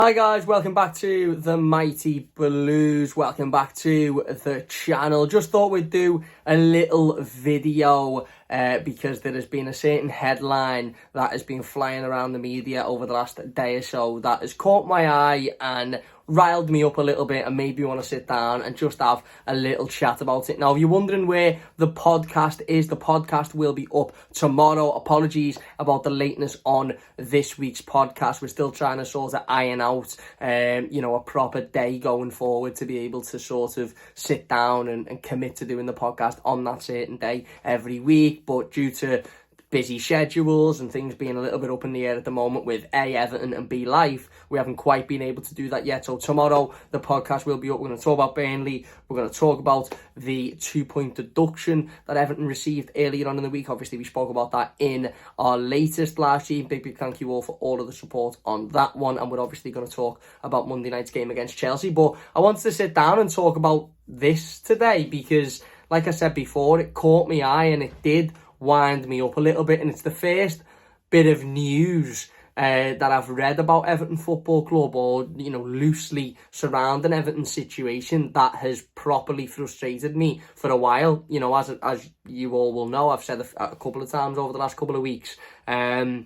Hi guys, welcome back to the Mighty Blues. Welcome back to the channel. Just thought we'd do a little video because there has been a certain headline that has been flying around the media over the last day or so that has caught my eye and riled me up a little bit and made me want to sit down and just have a little chat about it. Now, if you're wondering where the podcast is, the podcast will be up tomorrow. Apologies about the lateness on this week's podcast. We're still trying to sort of iron out, a proper day going forward to be able to sort of sit down and commit to doing the podcast on that certain day every week. But due to busy schedules and things being a little bit up in the air at the moment with A, Everton and B, Life, we haven't quite been able to do that yet. So tomorrow the podcast will be up. We're going to talk about Burnley. We're going to talk about the 2-point deduction that Everton received earlier on in the week. Obviously, we spoke about that in our latest live stream. Big thank you all for all of the support on that one. And we're obviously going to talk about Monday night's game against Chelsea. But I wanted to sit down and talk about this today because, like I said before, it caught my eye and it did wind me up a little bit, and it's the first bit of news that I've read about Everton Football Club, or loosely surrounding Everton's situation, that has properly frustrated me for a while. As you all will know, I've said a couple of times over the last couple of weeks, a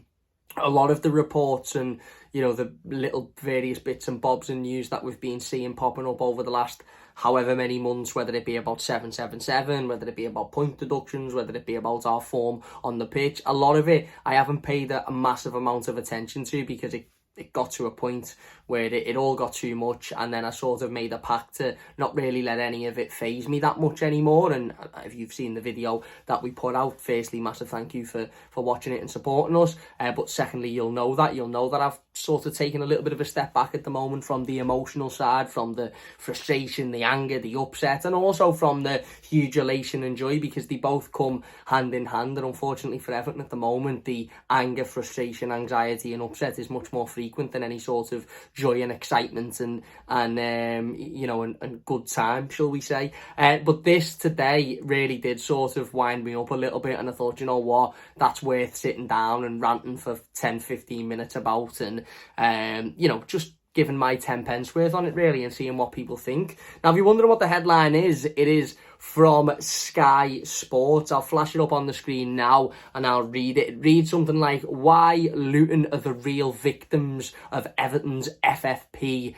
lot of the reports and the little various bits and bobs and news that we've been seeing popping up over the last however many months, whether it be about 777, whether it be about point deductions, whether it be about our form on the pitch, a lot of it I haven't paid a massive amount of attention to because it got to a point where it all got too much, and then I sort of made a pact to not really let any of it faze me that much anymore. And if you've seen the video that we put out, firstly, massive thank you for watching it and supporting us, but secondly, you'll know that I've sort of taken a little bit of a step back at the moment from the emotional side, from the frustration, the anger, the upset, and also from the huge elation and joy, because they both come hand in hand. And unfortunately for Everton at the moment, the anger, frustration, anxiety and upset is much more frequent than any sort of joy and excitement and good time, shall we say. But this today really did sort of wind me up a little bit, and I thought, you know what, that's worth sitting down and ranting for 10-15 minutes about, and just giving my 10 pence worth on it really and seeing what people think. Now, if you're wondering what the headline is, it is from Sky Sports. I'll flash it up on the screen now and I'll read it. It reads something like, "Why Luton are the real victims of Everton's FFP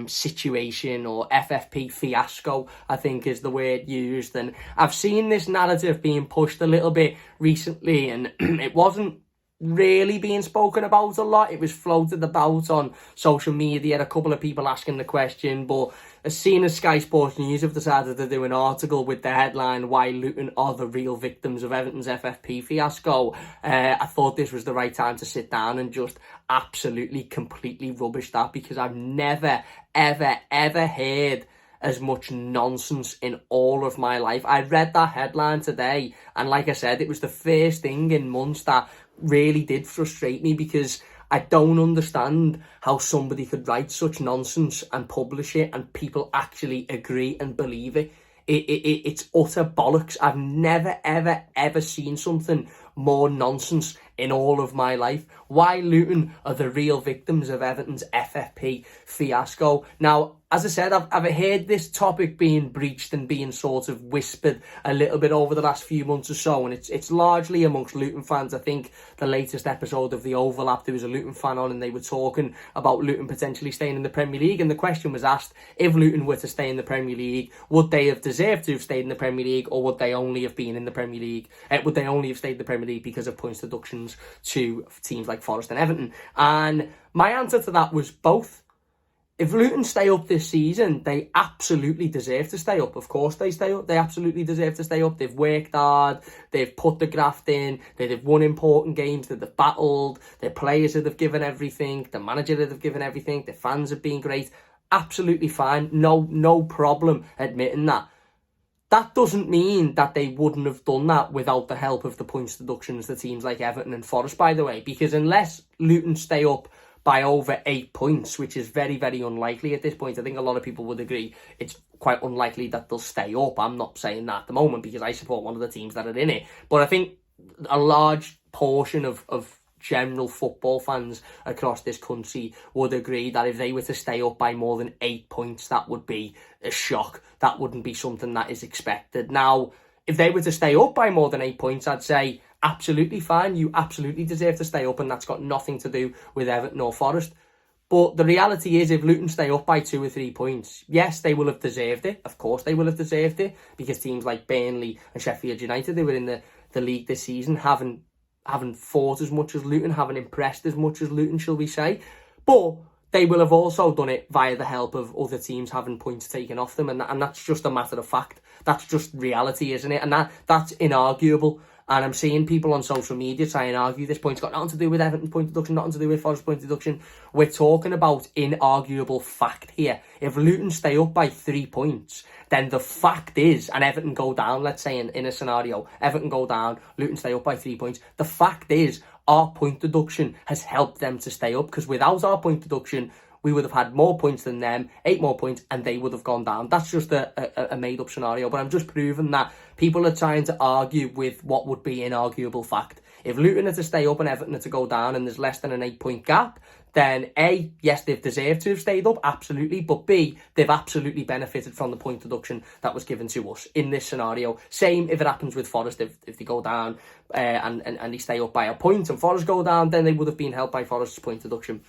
situation," or FFP fiasco, I think is the word used. And I've seen this narrative being pushed a little bit recently, and it wasn't really being spoken about a lot. It was floated about on social media, a couple of people asking the question, but as soon as Sky Sports News have decided to do an article with the headline, "Why Luton are the real victims of Everton's FFP fiasco," I thought this was the right time to sit down and just absolutely completely rubbish that, because I've never ever heard as much nonsense in all of my life. I read that headline today, and like I said, it was the first thing in months that really did frustrate me, because I don't understand how somebody could write such nonsense and publish it and people actually agree and believe it. It's utter bollocks. I've never ever seen something more nonsense in all of my life. Why Luton are the real victims of Everton's FFP fiasco. Now, as I said, I've heard this topic being breached and being sort of whispered a little bit over the last few months or so, and it's largely amongst Luton fans. I think the latest episode of The Overlap, there was a Luton fan on and they were talking about Luton potentially staying in the Premier League, and the question was asked, if Luton were to stay in the Premier League, would they have deserved to have stayed in the Premier League, or would they only have been in the Premier League, would they only have stayed in the Premier League because of points deductions to teams like Forest and Everton? And my answer to that was both. If Luton stay up this season, they absolutely deserve to stay up. Of course they stay up. They absolutely deserve to stay up. They've worked hard. They've put the graft in. They've won important games that they've battled. Their players that have given everything. The manager that have given everything. The fans have been great. Absolutely fine. No problem admitting that. That doesn't mean that they wouldn't have done that without the help of the points deductions to teams like Everton and Forest, by the way. Because unless Luton stay up by over 8 points, which is very unlikely at this point, I think a lot of people would agree it's quite unlikely that they'll stay up. I'm not saying that at the moment because I support one of the teams that are in it. But I think a large portion of general football fans across this country would agree that if they were to stay up by more than 8 points, that would be a shock. That wouldn't be something that is expected. Now, if they were to stay up by more than 8 points, I'd say absolutely fine. You absolutely deserve to stay up, and that's got nothing to do with Everton or Forest. But the reality is, if Luton stay up by 2 or 3 points, yes, they will have deserved it. Of course they will have deserved it, because teams like Burnley and Sheffield United, they were in the league this season, haven't fought as much as Luton, haven't impressed as much as Luton, shall we say. But they will have also done it via the help of other teams having points taken off them, and that's just a matter of fact. That's just reality, isn't it? And that's inarguable. And I'm seeing people on social media try and argue this point's got nothing to do with Everton point deduction, nothing to do with Forest point deduction. We're talking about inarguable fact here. If Luton stay up by 3 points, then the fact is, and Everton go down, let's say in a scenario, Everton go down, Luton stay up by 3 points, the fact is our point deduction has helped them to stay up, because without our point deduction, we would have had more points than them, 8 more points, and they would have gone down. That's just a made-up scenario, but I'm just proving that people are trying to argue with what would be inarguable fact. If Luton are to stay up and Everton are to go down and there's less than an 8-point gap, then A, yes, they've deserved to have stayed up, absolutely, but B, they've absolutely benefited from the point deduction that was given to us in this scenario. Same if it happens with Forest, if they go down and they stay up by a point and Forest go down, then they would have been helped by Forest's point deduction.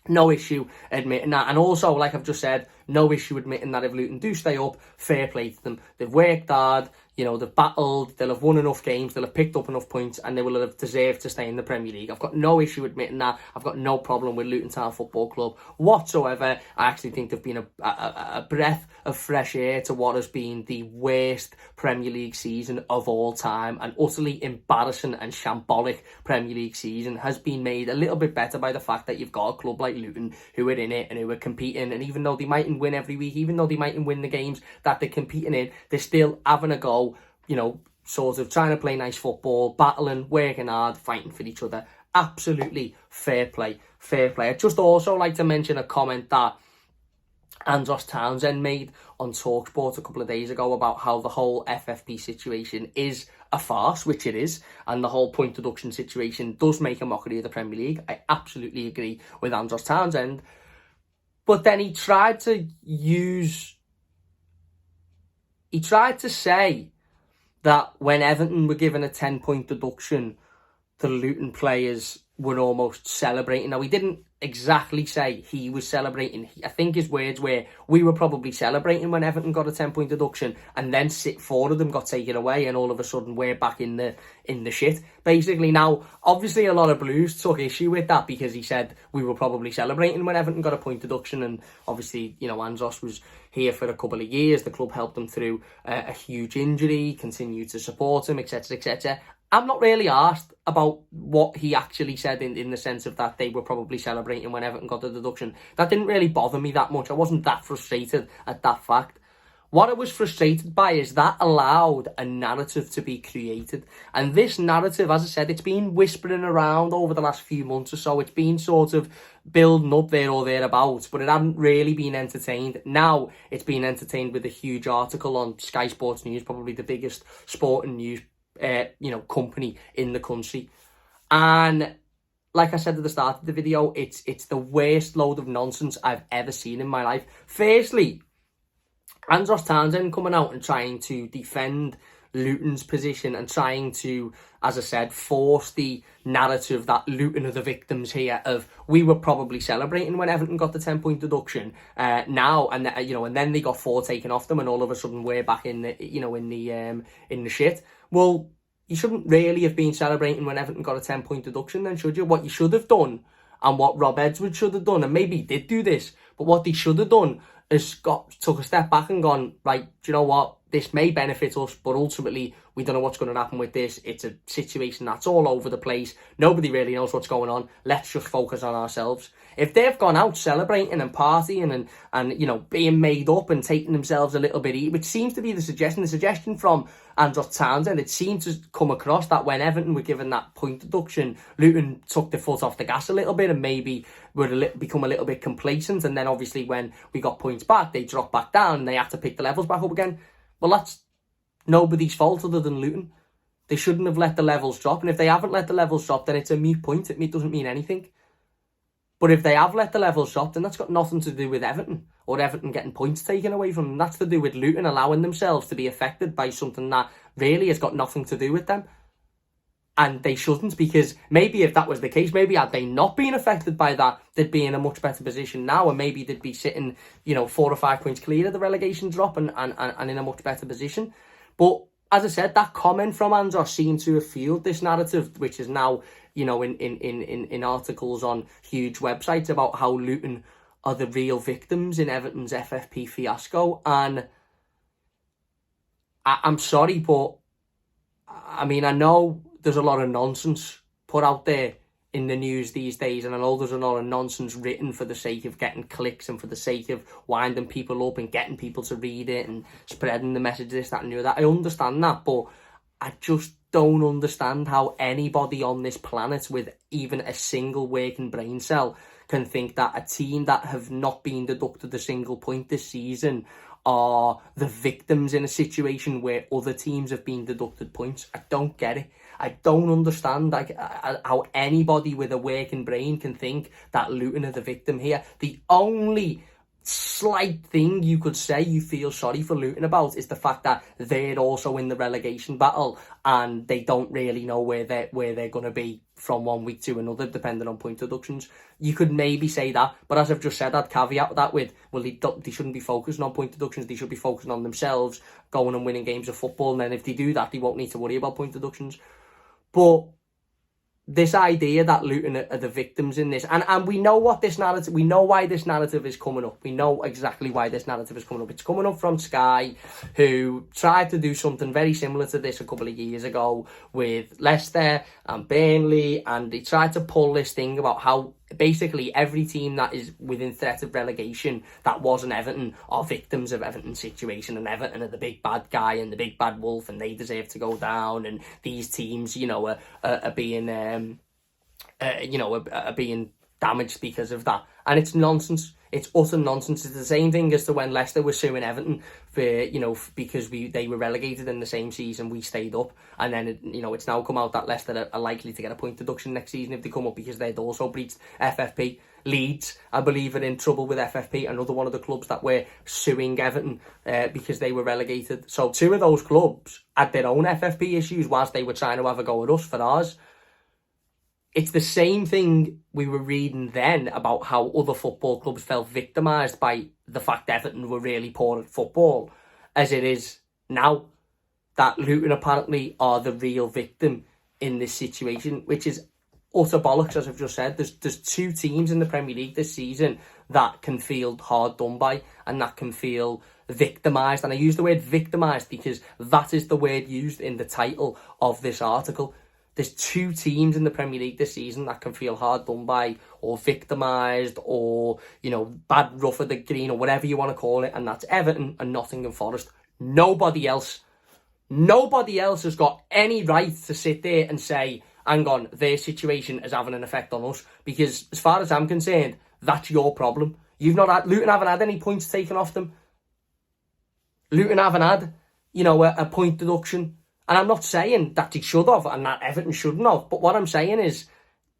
No issue admitting that. And also, like I've just said, no issue admitting that if Luton do stay up, fair play to them. They've worked hard, they've battled, they'll have won enough games, they'll have picked up enough points, and they will have deserved to stay in the Premier League. I've got no issue admitting that. I've got no problem with Luton Town Football Club whatsoever. I actually think they've been a breath of fresh air to what has been the worst Premier League season of all time. An utterly embarrassing and shambolic Premier League season has been made a little bit better by the fact that you've got a club like Luton who are in it and who are competing, and even though they mightn't win every week, even though they mightn't win the games that they're competing in, they're still having a go, sort of trying to play nice football, battling, working hard, fighting for each other. Absolutely fair play. I'd just also like to mention a comment that Andros Townsend made on TalkSport a couple of days ago about how the whole FFP situation is a farce, which it is, and the whole point deduction situation does make a mockery of the Premier League. I absolutely agree with Andros Townsend. But then he tried to say that when Everton were given a 10-point deduction, the Luton players were almost celebrating. Now, he didn't exactly say he was celebrating. I think his words were, we were probably celebrating when Everton got a 10-point deduction, and then 4 of them got taken away, and all of a sudden we're back in the shit, basically. Now, obviously a lot of Blues took issue with that, because he said we were probably celebrating when Everton got a point deduction, and obviously, Andros was here for a couple of years. The club helped him through a huge injury, continued to support him, etc, etc. I'm not really asked about what he actually said in the sense of that they were probably celebrating when Everton got the deduction. That didn't really bother me that much. I wasn't that frustrated at that fact. What I was frustrated by is that allowed a narrative to be created. And this narrative, as I said, it's been whispering around over the last few months or so. It's been sort of building up there or thereabouts, but it hadn't really been entertained. Now it's been entertained with a huge article on Sky Sports News, probably the biggest sporting news company in the country. And like I said at the start of the video, it's the worst load of nonsense I've ever seen in my life. Firstly, Andros Townsend coming out and trying to defend Luton's position and trying to, as I said, force the narrative that Luton are the victims here of we were probably celebrating when Everton got the 10-point deduction now, and and then they got 4 taken off them, and all of a sudden we're back in the in the shit. Well, you shouldn't really have been celebrating when Everton got a 10-point deduction, then, should you? What you should have done, and what Rob Edwards should have done, and maybe he did do this, but what they should have done is took a step back and gone, right, do you know what? This may benefit us, but ultimately we don't know what's going to happen with this. It's a situation that's all over the place. Nobody really knows what's going on. Let's just focus on ourselves. If they've gone out celebrating and partying and being made up and taking themselves a little bit easy, which seems to be the suggestion from Andros Townsend, it seemed to come across that when Everton were given that point deduction, Luton took the foot off the gas a little bit and maybe would become a little bit complacent, and then obviously when we got points back, they dropped back down and they had to pick the levels back up again. Well, that's nobody's fault other than Luton. They shouldn't have let the levels drop. And if they haven't let the levels drop, then it's a moot point. It doesn't mean anything. But if they have let the levels drop, then that's got nothing to do with Everton or Everton getting points taken away from them. That's to do with Luton allowing themselves to be affected by something that really has got nothing to do with them. And they shouldn't, because maybe if that was the case, maybe had they not been affected by that, they'd be in a much better position now, and maybe they'd be sitting, 4 or 5 points clear of the relegation drop and in a much better position. But as I said, that comment from Andros seemed to have fueled this narrative, which is now, in articles on huge websites about how Luton are the real victims in Everton's FFP fiasco. And I'm sorry, but I mean, I know there's a lot of nonsense put out there in the news these days, and I know there's a lot of nonsense written for the sake of getting clicks and for the sake of winding people up and getting people to read it and spreading the message, this, that, and the other. I understand that, but I just don't understand how anybody on this planet with even a single working brain cell can think that a team that have not been deducted a single point this season are the victims in a situation where other teams have been deducted points. I don't get it. I don't understand how anybody with a working brain can think that Luton are the victim here. The only slight thing you could say you feel sorry for Luton about is the fact that they're also in the relegation battle and they don't really know where they're going to be from one week to another, depending on point deductions. You could maybe say that, but as I've just said, I'd caveat that with, well, they shouldn't be focusing on point deductions. They should be focusing on themselves, going and winning games of football, and then if they do that, they won't need to worry about point deductions. But this idea that Luton are the victims in this, and we know what this narrative, we know why this narrative is coming up. We know exactly why this narrative is coming up. It's coming up from Sky, who tried to do something very similar to this a couple of years ago with Leicester and Burnley, and they tried to pull this thing about how basically every team that is within threat of relegation that wasn't Everton are victims of Everton's situation, and Everton are the big bad guy and the big bad wolf, and they deserve to go down, and these teams, are being are being damaged because of that. And it's nonsense. It's utter nonsense. It's the same thing as to when Leicester was suing Everton for, because they were relegated in the same season we stayed up. And then, it's now come out that Leicester are likely to get a point deduction next season if they come up because they'd also breached FFP. Leeds, I believe, are in trouble with FFP, another one of the clubs that were suing Everton because they were relegated. So 2 of those clubs had their own FFP issues whilst they were trying to have a go at us for ours. It's the same thing we were reading then about how other football clubs felt victimised by the fact Everton were really poor at football, as it is now that Luton apparently are the real victim in this situation, which is utter bollocks, as I've just said. There's 2 teams in the Premier League this season that can feel hard done by and that can feel victimised. And I use the word victimised because that is the word used in the title of this article. There's 2 teams in the Premier League this season that can feel hard done by or victimised or, bad rough of the green or whatever you want to call it, and that's Everton and Nottingham Forest. Nobody else has got any right to sit there and say, hang on, their situation is having an effect on us, because as far as I'm concerned, that's your problem. Luton haven't had any points taken off them. Luton haven't had, a point deduction. And I'm not saying that they should have and that Everton shouldn't have, but what I'm saying is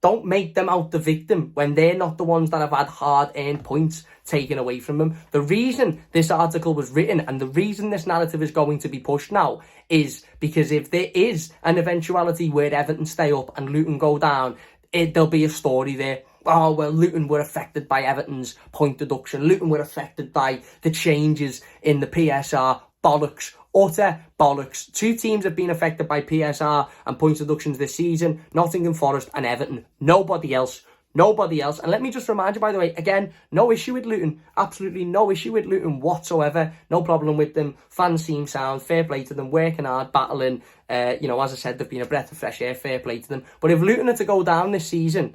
don't make them out the victim when they're not the ones that have had hard-earned points taken away from them. The reason this article was written and the reason this narrative is going to be pushed now is because if there is an eventuality where Everton stay up and Luton go down, there'll be a story there. Oh, well, Luton were affected by Everton's point deduction. Luton were affected by the changes in the PSR. Bollocks. Utter bollocks. 2 teams have been affected by PSR and point deductions this season. Nottingham Forest and Everton. Nobody else. And let me just remind you, by the way, again, no issue with Luton. Absolutely no issue with Luton whatsoever. No problem with them. Fans seem sound. Fair play to them. Working hard, battling. As I said, they've been a breath of fresh air. Fair play to them. But if Luton are to go down this season,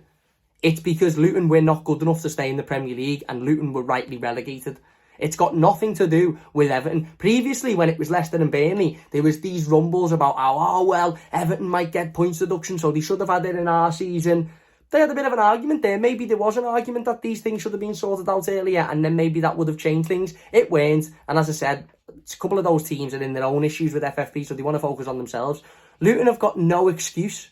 it's because Luton were not good enough to stay in the Premier League and Luton were rightly relegated. It's got nothing to do with Everton. Previously, when it was Leicester and Burnley, there was these rumbles about how, Everton might get points deduction, so they should have had it in our season. They had a bit of an argument there. Maybe there was an argument that these things should have been sorted out earlier, and then maybe that would have changed things. It weren't. And as I said, a couple of those teams are in their own issues with FFP, so they want to focus on themselves. Luton have got no excuse.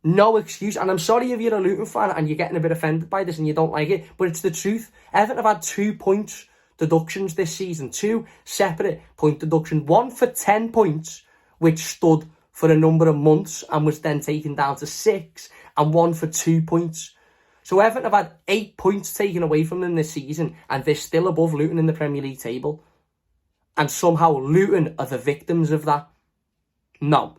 No excuse. And I'm sorry if you're a Luton fan and you're getting a bit offended by this and you don't like it, but it's the truth. Everton have had 2 points deductions this season. 2 separate point deductions. One for 10 points, which stood for a number of months and was then taken down to 6, and one for 2 points. So Everton have had 8 points taken away from them this season, and they're still above Luton in the Premier League table. And somehow Luton are the victims of that. No,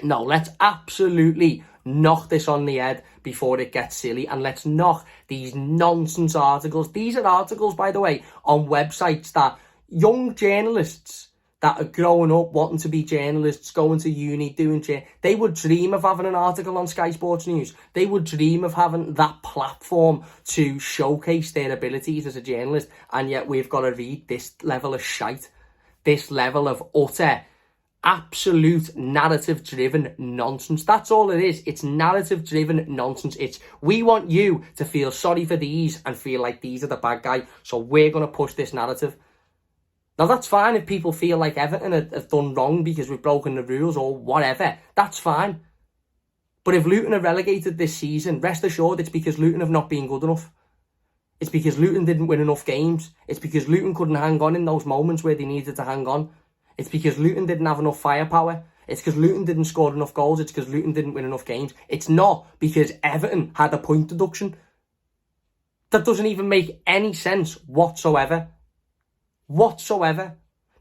let's absolutely knock this on the head before it gets silly, and let's knock these nonsense articles. These are articles, by the way, on websites that young journalists that are growing up wanting to be journalists, going to uni, they would dream of having an article on Sky Sports News. They would dream of having that platform to showcase their abilities as a journalist, and yet we've got to read this level of shite, this level of utter, absolute narrative-driven nonsense. That's all it is. It's narrative-driven nonsense. It's, we want you to feel sorry for these and feel like these are the bad guy, so we're going to push this narrative. Now, that's fine if people feel like Everton have done wrong because we've broken the rules or whatever. That's fine. But if Luton are relegated this season, rest assured it's because Luton have not been good enough. It's because Luton didn't win enough games. It's because Luton couldn't hang on in those moments where they needed to hang on. It's because Luton didn't have enough firepower. It's because Luton didn't score enough goals. It's because Luton didn't win enough games. It's not because Everton had a point deduction. That doesn't even make any sense whatsoever.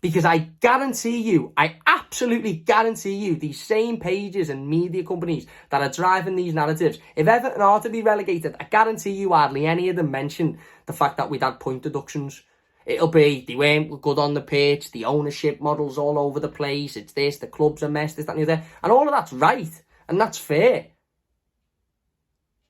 Because I guarantee you, I absolutely guarantee you, these same pages and media companies that are driving these narratives, if Everton are to be relegated, I guarantee you hardly any of them mention the fact that we'd had point deductions. It'll be, they weren't good on the pitch, the ownership model's all over the place, it's this, the club's a mess, this, that, and the other. And all of that's right, and that's fair.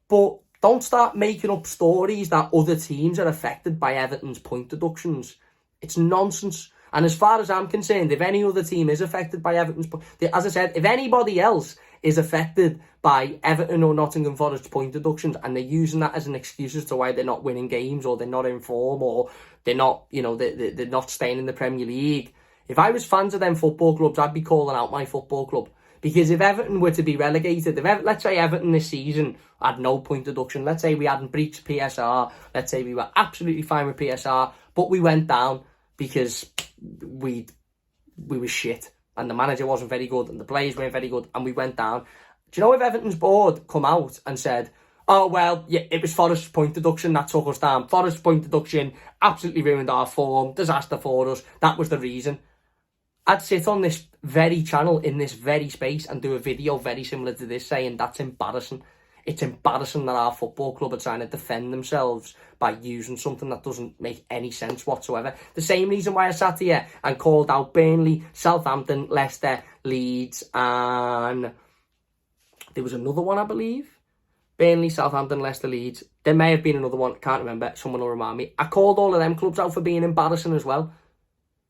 But don't start making up stories that other teams are affected by Everton's point deductions. It's nonsense. And as far as I'm concerned, if any other team is affected by Everton's, as I said, if anybody else is affected by Everton or Nottingham Forest's point deductions and they're using that as an excuse as to why they're not winning games or they're not in form or they're not, they're not staying in the Premier League. If I was fans of them football clubs, I'd be calling out my football club. Because if Everton were to be relegated, let's say Everton this season had no point deduction, let's say we hadn't breached PSR, let's say we were absolutely fine with PSR, but we went down because we were shit and the manager wasn't very good and the players weren't very good and we went down. Do you know if Everton's board come out and said, oh, well, yeah, it was Forest's point deduction that took us down. Forest's point deduction absolutely ruined our form, disaster for us, that was the reason. I'd sit on this very channel in this very space and do a video very similar to this saying that's embarrassing. It's embarrassing that our football club are trying to defend themselves by using something that doesn't make any sense whatsoever. The same reason why I sat here and called out Burnley, Southampton, Leicester, Leeds, and there was another one, I believe. Burnley, Southampton, Leicester, Leeds. There may have been another one, can't remember. Someone will remind me. I called all of them clubs out for being embarrassing as well,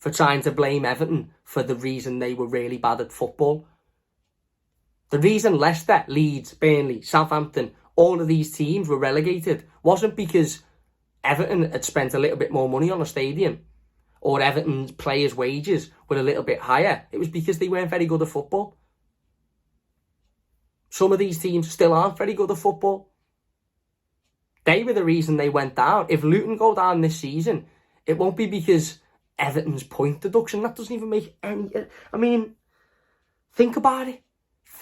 for trying to blame Everton for the reason they were really bad at football. The reason Leicester, Leeds, Burnley, Southampton, all of these teams were relegated wasn't because Everton had spent a little bit more money on a stadium or Everton's players' wages were a little bit higher. It was because they weren't very good at football. Some of these teams still aren't very good at football. They were the reason they went down. If Luton go down this season, it won't be because Everton's point deduction. That doesn't even make any... I mean, think about it.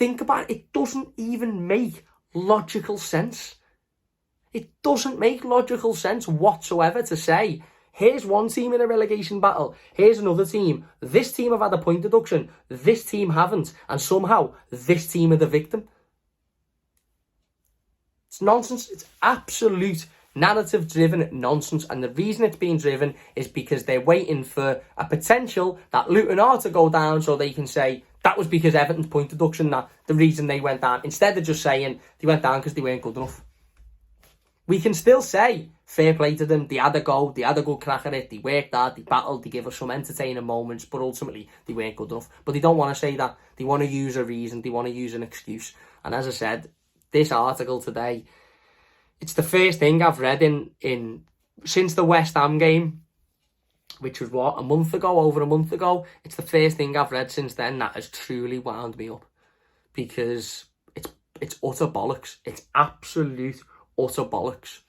It doesn't even make logical sense. It doesn't make logical sense whatsoever to say, here's one team in a relegation battle, here's another team, this team have had a point deduction, this team haven't, and somehow this team are the victim. It's nonsense. It's absolute narrative-driven nonsense, and the reason it's being driven is because they're waiting for a potential that Luton are to go down so they can say, that was because Everton's point deduction, that the reason they went down, instead of just saying they went down because they weren't good enough. We can still say, fair play to them, they had a go, they had a good crack at it, they worked hard, they battled, they gave us some entertaining moments, but ultimately they weren't good enough. But they don't want to say that. They want to use a reason, they want to use an excuse. And as I said, this article today, it's the first thing I've read in since the West Ham game, which was over a month ago. It's the first thing I've read since then that has truly wound me up. because it's utter bollocks. It's absolute utter bollocks.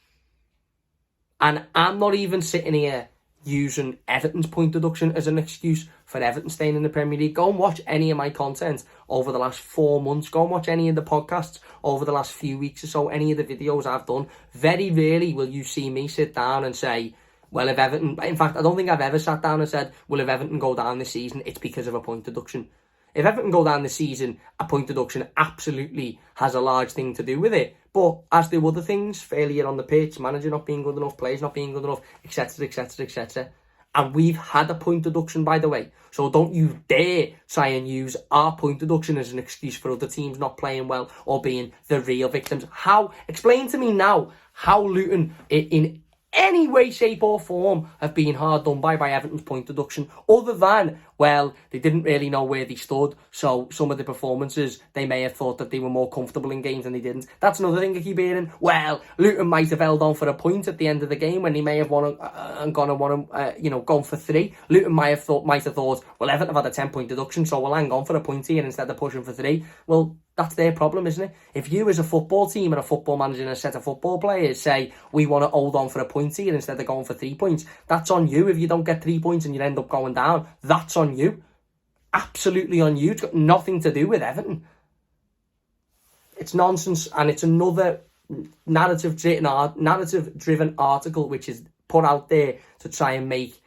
And I'm not even sitting here using Everton's point deduction as an excuse for Everton staying in the Premier League. Go and watch any of my content over the last 4 months. Go and watch any of the podcasts over the last few weeks or so, any of the videos I've done. Very rarely will you see me sit down and say, well, if Everton... In fact, I don't think I've ever sat down and said, well, if Everton go down this season, it's because of a point deduction. If Everton go down this season, a point deduction absolutely has a large thing to do with it. But as do other things, failure on the pitch, manager not being good enough, players not being good enough, etc., etc., etc. And we've had a point deduction, by the way. So don't you dare try and use our point deduction as an excuse for other teams not playing well or being the real victims. Explain to me now how Luton, in any way, shape or form, have been hard done by Everton's point deduction, other than, well, they didn't really know where they stood, so some of the performances, they may have thought that they were more comfortable in games than they didn't. That's another thing I keep hearing. Well, Luton might have held on for a point at the end of the game when they may have won and gone for 3. Luton might have thought, well, Everton have had a 10-point deduction, so we'll hang on for a point here instead of pushing for 3. Well, that's their problem, isn't it? If you as a football team and a football manager and a set of football players say, we want to hold on for a point here instead of going for 3 points, that's on you. If you don't get 3 points and you end up going down, that's on you. Absolutely on you. It's got nothing to do with Everton. It's nonsense, and it's another narrative-driven article which is put out there to try and make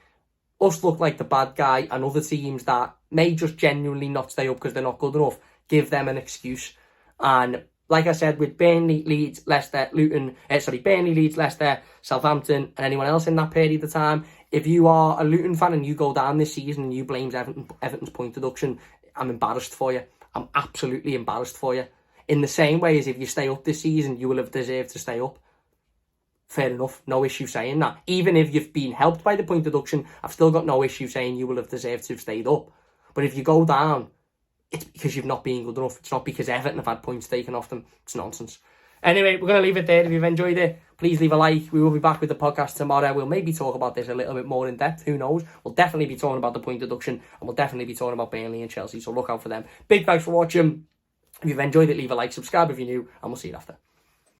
us look like the bad guy, and other teams that may just genuinely not stay up because they're not good enough, give them an excuse. And like I said, with Burnley, Leeds, Leicester, Burnley, Leeds, Leicester, Southampton, and anyone else in that period of time, if you are a Luton fan and you go down this season and you blame Everton's point deduction, I'm embarrassed for you. I'm absolutely embarrassed for you. In the same way as if you stay up this season, you will have deserved to stay up. Fair enough, no issue saying that. Even if you've been helped by the point deduction, I've still got no issue saying you will have deserved to have stayed up. But if you go down, it's because you've not been good enough. It's not because Everton have had points taken off them. It's nonsense. Anyway, we're going to leave it there. If you've enjoyed it, please leave a like. We will be back with the podcast tomorrow. We'll maybe talk about this a little bit more in depth. Who knows? We'll definitely be talking about the point deduction, and we'll definitely be talking about Burnley and Chelsea. So look out for them. Big thanks for watching. If you've enjoyed it, leave a like, subscribe if you're new, and we'll see you after.